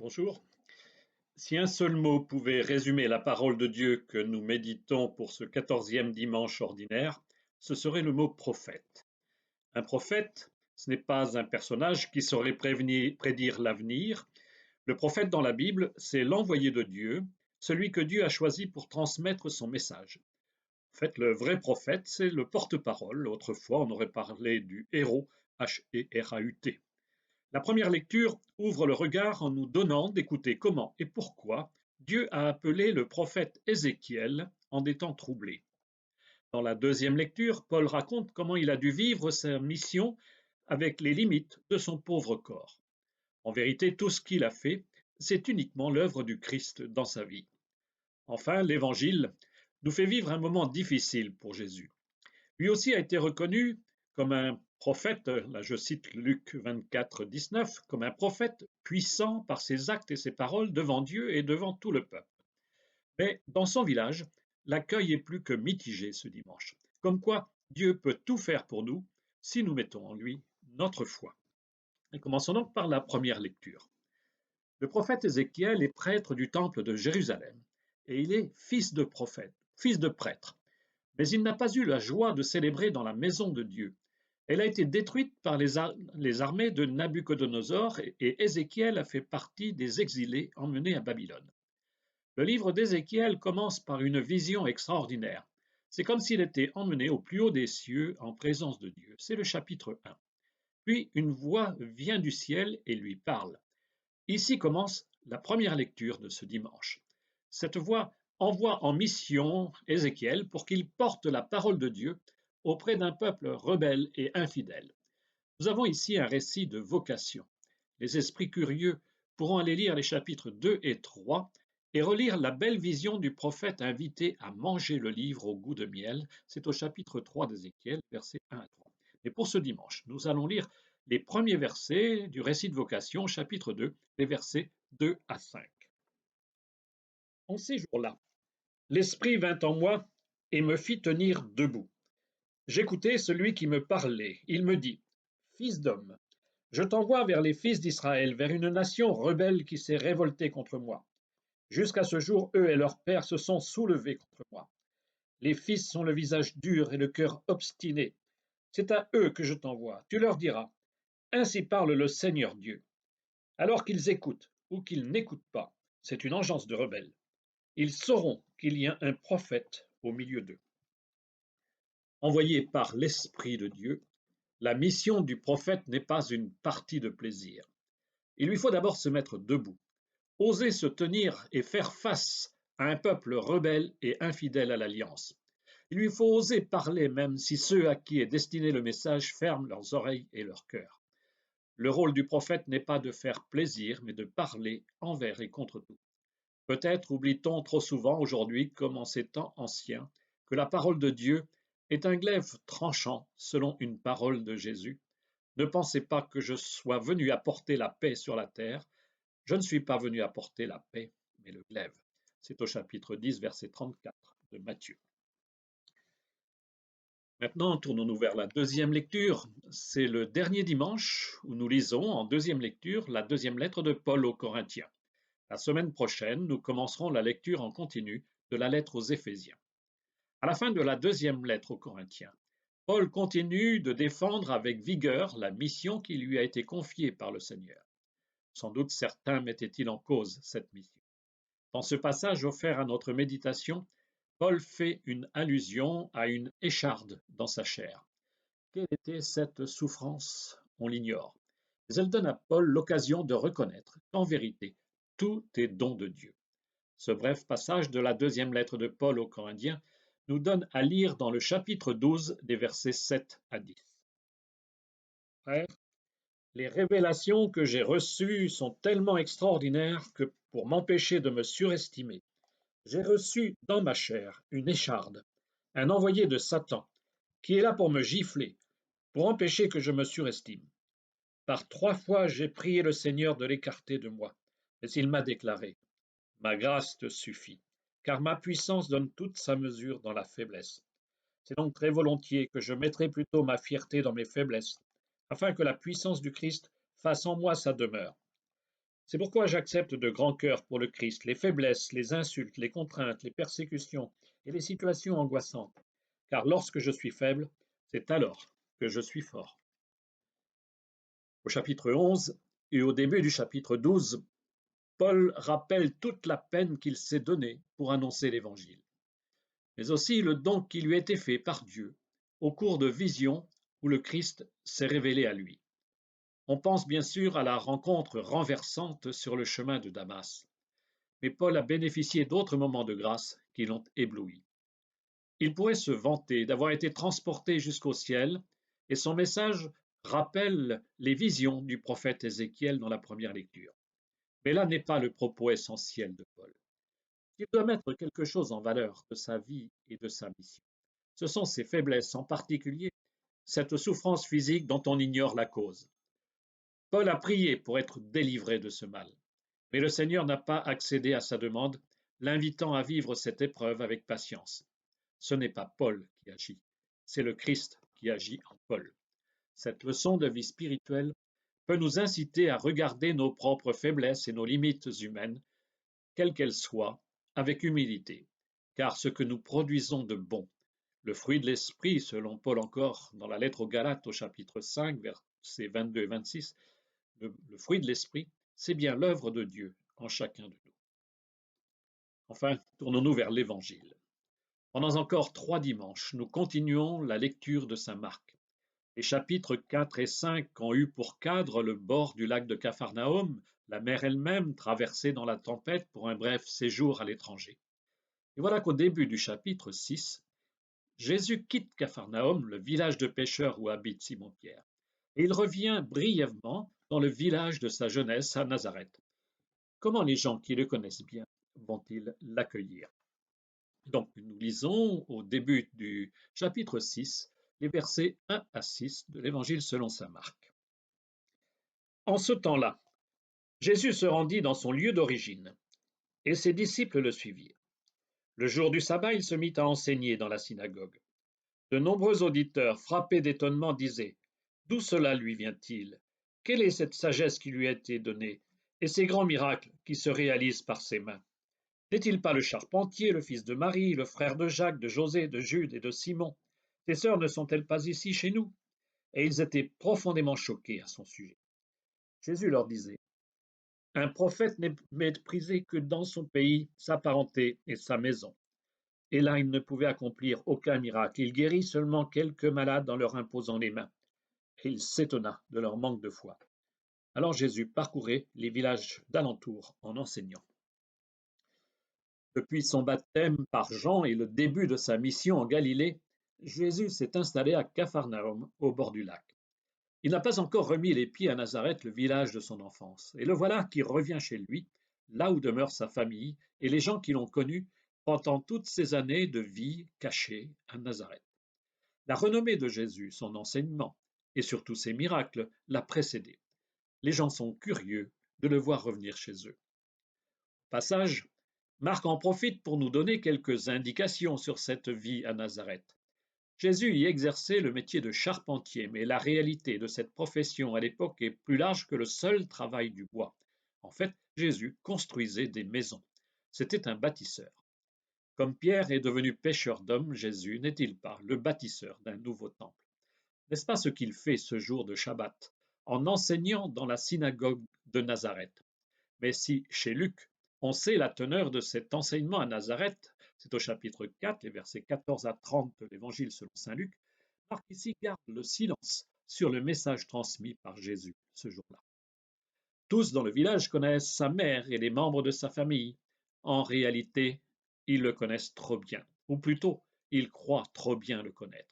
Bonjour. Si un seul mot pouvait résumer la parole de Dieu que nous méditons pour ce 14e dimanche ordinaire, ce serait le mot prophète. Un prophète, ce n'est pas un personnage qui saurait prédire l'avenir. Le prophète dans la Bible, c'est l'envoyé de Dieu, celui que Dieu a choisi pour transmettre son message. En fait, le vrai prophète, c'est le porte-parole. Autrefois, on aurait parlé du héros, H-E-R-A-U-T. La première lecture ouvre le regard en nous donnant d'écouter comment et pourquoi Dieu a appelé le prophète Ézéchiel en des temps troublés. Dans la deuxième lecture, Paul raconte comment il a dû vivre sa mission avec les limites de son pauvre corps. En vérité, tout ce qu'il a fait, c'est uniquement l'œuvre du Christ dans sa vie. Enfin, l'Évangile nous fait vivre un moment difficile pour Jésus. Lui aussi a été reconnu comme un prophète, là je cite Luc 24, 19, comme un prophète puissant par ses actes et ses paroles devant Dieu et devant tout le peuple. Mais dans son village, l'accueil est plus que mitigé ce dimanche. Comme quoi, Dieu peut tout faire pour nous si nous mettons en lui notre foi. Et commençons donc par la première lecture. Le prophète Ézéchiel est prêtre du temple de Jérusalem et il est fils de prophète, fils de prêtre. Mais il n'a pas eu la joie de célébrer dans la maison de Dieu. Elle a été détruite par les armées de Nabuchodonosor et Ézéchiel a fait partie des exilés emmenés à Babylone. Le livre d'Ézéchiel commence par une vision extraordinaire. C'est comme s'il était emmené au plus haut des cieux en présence de Dieu. C'est le chapitre 1. Puis une voix vient du ciel et lui parle. Ici commence la première lecture de ce dimanche. Cette voix envoie en mission Ézéchiel pour qu'il porte la parole de Dieu auprès d'un peuple rebelle et infidèle. Nous avons ici un récit de vocation. Les esprits curieux pourront aller lire les chapitres 2 et 3 et relire la belle vision du prophète invité à manger le livre au goût de miel. C'est au chapitre 3 d'Ézéchiel, versets 1 à 3. Mais pour ce dimanche, nous allons lire les premiers versets du récit de vocation, chapitre 2, les versets 2 à 5. En ces jours-là, l'Esprit vint en moi et me fit tenir debout. J'écoutais celui qui me parlait. Il me dit, Fils d'homme, je t'envoie vers les fils d'Israël, vers une nation rebelle qui s'est révoltée contre moi. Jusqu'à ce jour, eux et leurs pères se sont soulevés contre moi. Les fils ont le visage dur et le cœur obstiné. C'est à eux que je t'envoie. Tu leur diras, Ainsi parle le Seigneur Dieu. Alors qu'ils écoutent ou qu'ils n'écoutent pas, c'est une engeance de rebelles. Ils sauront qu'il y a un prophète au milieu d'eux. Envoyé par l'Esprit de Dieu, la mission du prophète n'est pas une partie de plaisir. Il lui faut d'abord se mettre debout, oser se tenir et faire face à un peuple rebelle et infidèle à l'alliance. Il lui faut oser parler même si ceux à qui est destiné le message ferment leurs oreilles et leur cœur. Le rôle du prophète n'est pas de faire plaisir, mais de parler envers et contre tout. Peut-être oublie-t-on trop souvent aujourd'hui, comme en ces temps anciens, que la parole de Dieu est un glaive tranchant selon une parole de Jésus. Ne pensez pas que je sois venu apporter la paix sur la terre. Je ne suis pas venu apporter la paix, mais le glaive. C'est au chapitre 10, verset 34 de Matthieu. Maintenant, tournons-nous vers la deuxième lecture. C'est le dernier dimanche où nous lisons en deuxième lecture la deuxième lettre de Paul aux Corinthiens. La semaine prochaine, nous commencerons la lecture en continu de la lettre aux Éphésiens. À la fin de la deuxième lettre aux Corinthiens, Paul continue de défendre avec vigueur la mission qui lui a été confiée par le Seigneur. Sans doute certains mettaient-ils en cause cette mission. Dans ce passage offert à notre méditation, Paul fait une allusion à une écharde dans sa chair. Quelle était cette souffrance? On l'ignore. Mais elle donne à Paul l'occasion de reconnaître qu'en vérité, tout est don de Dieu. Ce bref passage de la deuxième lettre de Paul aux Corinthiens nous donne à lire dans le chapitre 12 des versets 7 à 10. Frères, les révélations que j'ai reçues sont tellement extraordinaires que pour m'empêcher de me surestimer, j'ai reçu dans ma chair une écharde, un envoyé de Satan, qui est là pour me gifler, pour empêcher que je me surestime. Par 3 fois j'ai prié le Seigneur de l'écarter de moi, mais il m'a déclaré, Ma grâce te suffit, car ma puissance donne toute sa mesure dans la faiblesse. C'est donc très volontiers que je mettrai plutôt ma fierté dans mes faiblesses, afin que la puissance du Christ fasse en moi sa demeure. C'est pourquoi j'accepte de grand cœur pour le Christ les faiblesses, les insultes, les contraintes, les persécutions et les situations angoissantes. Car lorsque je suis faible, c'est alors que je suis fort. Au chapitre 11 et au début du chapitre 12, Paul rappelle toute la peine qu'il s'est donnée pour annoncer l'Évangile, mais aussi le don qui lui a été fait par Dieu au cours de visions où le Christ s'est révélé à lui. On pense bien sûr à la rencontre renversante sur le chemin de Damas, mais Paul a bénéficié d'autres moments de grâce qui l'ont ébloui. Il pourrait se vanter d'avoir été transporté jusqu'au ciel, et son message rappelle les visions du prophète Ézéchiel dans la première lecture. Mais là n'est pas le propos essentiel de Paul. Il doit mettre quelque chose en valeur de sa vie et de sa mission. Ce sont ses faiblesses, en particulier cette souffrance physique dont on ignore la cause. Paul a prié pour être délivré de ce mal, mais le Seigneur n'a pas accédé à sa demande, l'invitant à vivre cette épreuve avec patience. Ce n'est pas Paul qui agit, c'est le Christ qui agit en Paul. Cette leçon de vie spirituelle peut nous inciter à regarder nos propres faiblesses et nos limites humaines, quelles qu'elles soient, avec humilité, car ce que nous produisons de bon, le fruit de l'esprit, selon Paul encore dans la lettre aux Galates au chapitre 5, versets 22 et 26, le fruit de l'esprit, c'est bien l'œuvre de Dieu en chacun de nous. Enfin, tournons-nous vers l'Évangile. Pendant encore 3 dimanches, nous continuons la lecture de saint Marc. Les chapitres 4 et 5 ont eu pour cadre le bord du lac de Capharnaüm, la mer elle-même traversée dans la tempête pour un bref séjour à l'étranger. Et voilà qu'au début du chapitre 6, Jésus quitte Capharnaüm, le village de pêcheurs où habite Simon-Pierre, et il revient brièvement dans le village de sa jeunesse à Nazareth. Comment les gens qui le connaissent bien vont-ils l'accueillir? Donc, nous lisons au début du chapitre 6, les versets 1 à 6 de l'Évangile selon saint Marc. En ce temps-là, Jésus se rendit dans son lieu d'origine, et ses disciples le suivirent. Le jour du sabbat, il se mit à enseigner dans la synagogue. De nombreux auditeurs, frappés d'étonnement, disaient: D'où cela lui vient-il? Quelle est cette sagesse qui lui a été donnée, et ces grands miracles qui se réalisent par ses mains? N'est-il pas le charpentier, le fils de Marie, le frère de Jacques, de José, de Jude et de Simon? Tes sœurs ne sont-elles pas ici chez nous? Et ils étaient profondément choqués à son sujet. Jésus leur disait: Un prophète n'est méprisé que dans son pays, sa parenté et sa maison. Et là, il ne pouvait accomplir aucun miracle. Il guérit seulement quelques malades en leur imposant les mains. Et il s'étonna de leur manque de foi. Alors Jésus parcourait les villages d'alentour en enseignant. Depuis son baptême par Jean et le début de sa mission en Galilée, Jésus s'est installé à Capharnaüm, au bord du lac. Il n'a pas encore remis les pieds à Nazareth, le village de son enfance, et le voilà qui revient chez lui, là où demeure sa famille et les gens qui l'ont connu pendant toutes ces années de vie cachée à Nazareth. La renommée de Jésus, son enseignement et surtout ses miracles l'a précédé. Les gens sont curieux de le voir revenir chez eux. Au passage, Marc en profite pour nous donner quelques indications sur cette vie à Nazareth. Jésus y exerçait le métier de charpentier, mais la réalité de cette profession à l'époque est plus large que le seul travail du bois. En fait, Jésus construisait des maisons. C'était un bâtisseur. Comme Pierre est devenu pêcheur d'hommes, Jésus n'est-il pas le bâtisseur d'un nouveau temple? N'est-ce pas ce qu'il fait ce jour de Shabbat, en enseignant dans la synagogue de Nazareth? Mais si, chez Luc, on sait la teneur de cet enseignement à Nazareth, c'est au chapitre 4, les versets 14 à 30 de l'Évangile selon saint Luc, Marc ici garde le silence sur le message transmis par Jésus ce jour-là. Tous dans le village connaissent sa mère et les membres de sa famille. En réalité, ils le connaissent trop bien, ou plutôt, ils croient trop bien le connaître.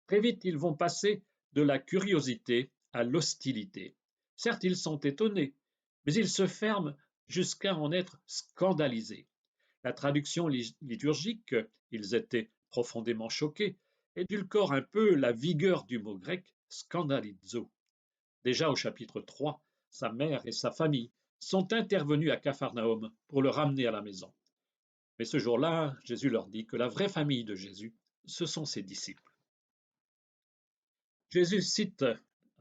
Très vite, ils vont passer de la curiosité à l'hostilité. Certes, ils sont étonnés, mais ils se ferment jusqu'à en être scandalisés. La traduction liturgique, ils étaient profondément choqués, édulcore un peu la vigueur du mot grec scandalizo. Déjà au chapitre 3, sa mère et sa famille sont intervenus à Capharnaüm pour le ramener à la maison. Mais ce jour-là, Jésus leur dit que la vraie famille de Jésus, ce sont ses disciples. Jésus cite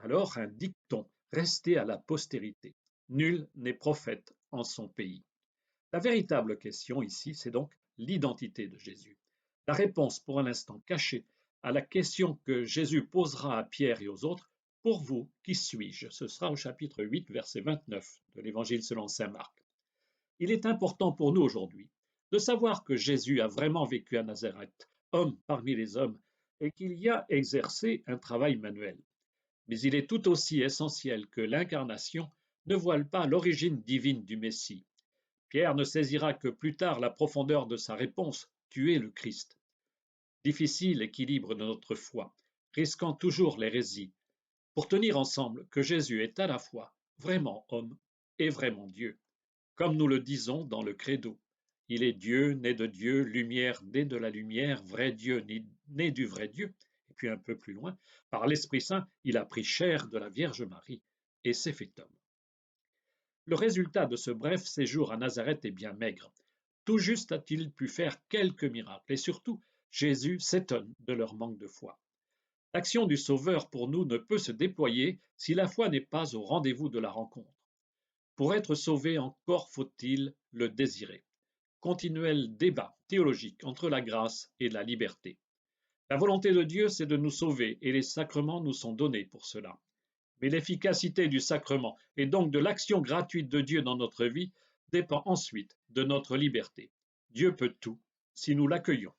alors un dicton resté à la postérité. Nul n'est prophète en son pays. La véritable question ici, c'est donc l'identité de Jésus. La réponse pour l'instant cachée à la question que Jésus posera à Pierre et aux autres, pour vous, qui suis-je? Ce sera au chapitre 8, verset 29 de l'Évangile selon saint Marc. Il est important pour nous aujourd'hui de savoir que Jésus a vraiment vécu à Nazareth, homme parmi les hommes, et qu'il y a exercé un travail manuel. Mais il est tout aussi essentiel que l'incarnation ne voile pas l'origine divine du Messie. Pierre ne saisira que plus tard la profondeur de sa réponse, tu es le Christ. Difficile équilibre de notre foi, risquant toujours l'hérésie, pour tenir ensemble que Jésus est à la fois vraiment homme et vraiment Dieu. Comme nous le disons dans le Credo, il est Dieu, né de Dieu, lumière, né de la lumière, vrai Dieu, né du vrai Dieu. Et puis un peu plus loin, par l'Esprit Saint, il a pris chair de la Vierge Marie et s'est fait homme. Le résultat de ce bref séjour à Nazareth est bien maigre. Tout juste a-t-il pu faire quelques miracles, et surtout, Jésus s'étonne de leur manque de foi. L'action du Sauveur pour nous ne peut se déployer si la foi n'est pas au rendez-vous de la rencontre. Pour être sauvé, encore faut-il le désirer. Continuel débat théologique entre la grâce et la liberté. La volonté de Dieu, c'est de nous sauver, et les sacrements nous sont donnés pour cela. Mais l'efficacité du sacrement, et donc de l'action gratuite de Dieu dans notre vie, dépend ensuite de notre liberté. Dieu peut tout si nous l'accueillons.